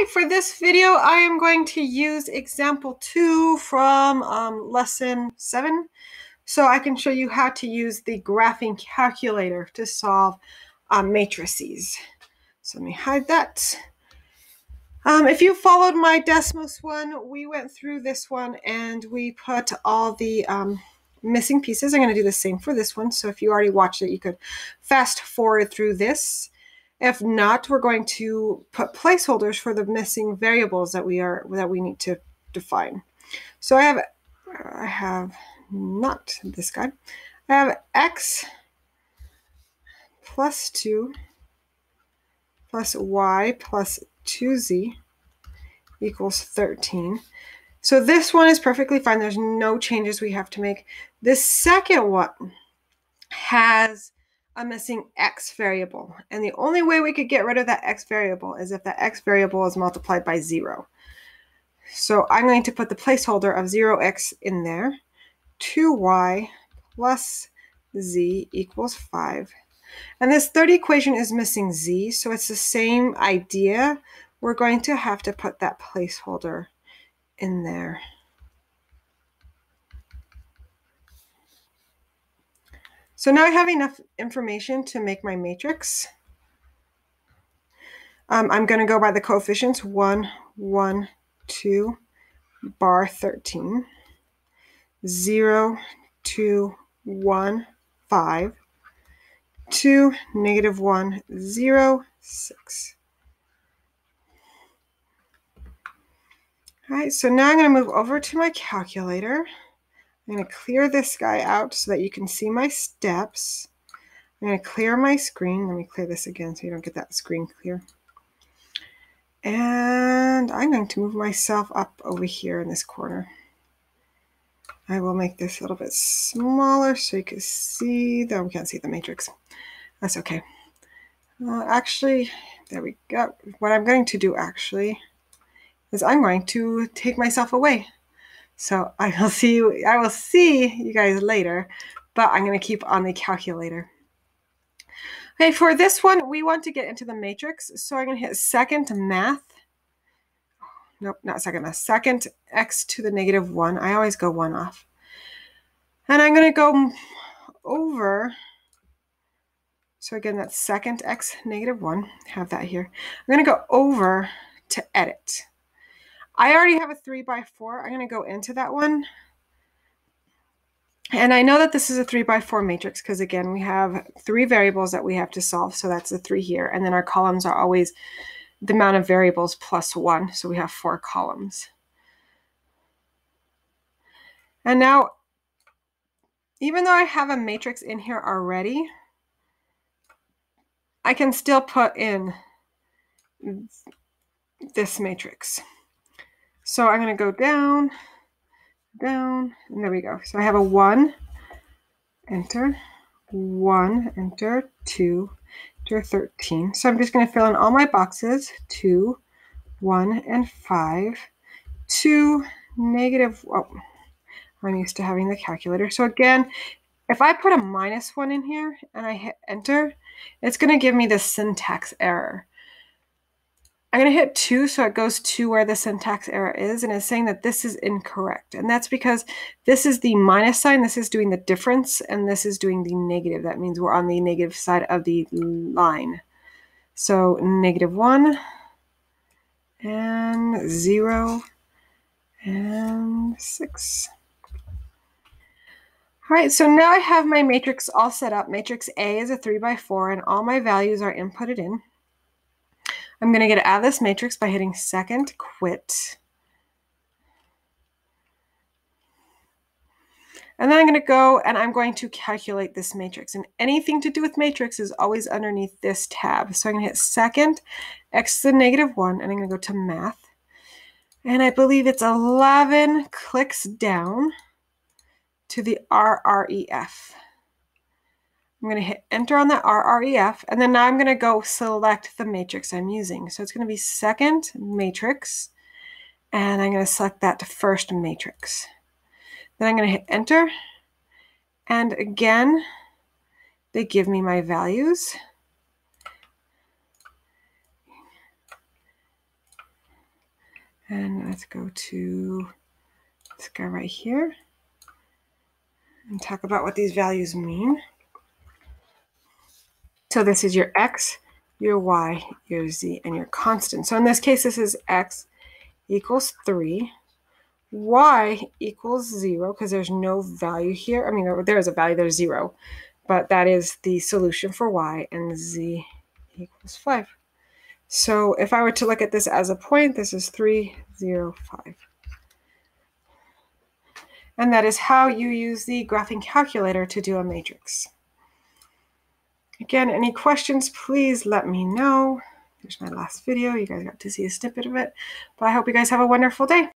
For this video, I am going to use example 2 from lesson 7. So I can show you how to use the graphing calculator to solve matrices. So let me hide that. If you followed my Desmos one, we went through this one and we put all the missing pieces. I'm going to do the same for this one. So if you already watched it, you could fast forward through this. If not, we're going to put placeholders for the missing variables that we need to define. So I have not this guy. I have x plus 2 plus y plus 2z equals 13. So this one is perfectly fine. There's no changes we have to make. This second one has a missing x variable. And the only way we could get rid of that x variable is if that x variable is multiplied by 0. So I'm going to put the placeholder of 0x in there. 2y plus z equals 5. And this third equation is missing z, so it's the same idea. We're going to have to put that placeholder in there. So now I have enough information to make my matrix. I'm going to go by the coefficients 1, 1, 2, bar 13, 0, 2, 1, 5, 2, negative 1, 0, 6. All right, so now I'm going to move over to my calculator. I'm going to clear this guy out so that you can see my steps. I'm going to clear my screen. Let me clear this again so you don't get that screen clear. And I'm going to move myself up over here in this corner. I will make this a little bit smaller so you can see, though we can't see the matrix. That's okay. Actually, there we go. What I'm going to do actually is I'm going to take myself away. So I will see you guys later, but I'm going to keep on the calculator. Okay, for this one, we want to get into the matrix. So I'm going to hit second math. Nope, not second math. Second x to the negative 1. I always go 1 off. And I'm going to go over. So again, that's second x negative 1. Have that here. I'm going to go over to edit. I already have a 3 by 4. I'm going to go into that one. And I know that this is a 3 by 4 matrix because, again, we have 3 variables that we have to solve. So that's the 3 here. And then our columns are always the amount of variables plus 1. So we have 4 columns. And now, even though I have a matrix in here already, I can still put in this matrix. So I'm going to go down, down, and there we go. So I have a 1, enter, 1, enter, 2, enter, 13. So I'm just going to fill in all my boxes, 2, 1, and 5, 2, negative, oh, I'm used to having the calculator. So again, if I put a -1 in here and I hit enter, it's going to give me the syntax error. I'm going to hit 2 so it goes to where the syntax error is, and it's saying that this is incorrect. And that's because this is the minus sign, this is doing the difference, and this is doing the negative. That means we're on the negative side of the line. So -1 and 0 and 6. All right, so now I have my matrix all set up. Matrix A is a 3 by 4, and all my values are inputted in. I'm going to get out of this matrix by hitting second, quit. And then I'm going to go and I'm going to calculate this matrix. And anything to do with matrix is always underneath this tab. So I'm going to hit second, x to the negative 1, and I'm going to go to math. And I believe it's 11 clicks down to the RREF. I'm going to hit enter on that RREF, and then now I'm going to go select the matrix I'm using. So it's going to be second matrix, and I'm going to select that first matrix. Then I'm going to hit enter, and again, they give me my values. And let's go to this guy right here and talk about what these values mean. So this is your x, your y, your z, and your constant. So in this case, this is x equals 3. Y equals 0 because there's no value here. I mean, there is a value, there's 0. But that is the solution for y, and z equals 5. So if I were to look at this as a point, this is 3, 0, 5. And that is how you use the graphing calculator to do a matrix. Again, any questions, please let me know. There's my last video. You guys got to see a snippet of it. But I hope you guys have a wonderful day.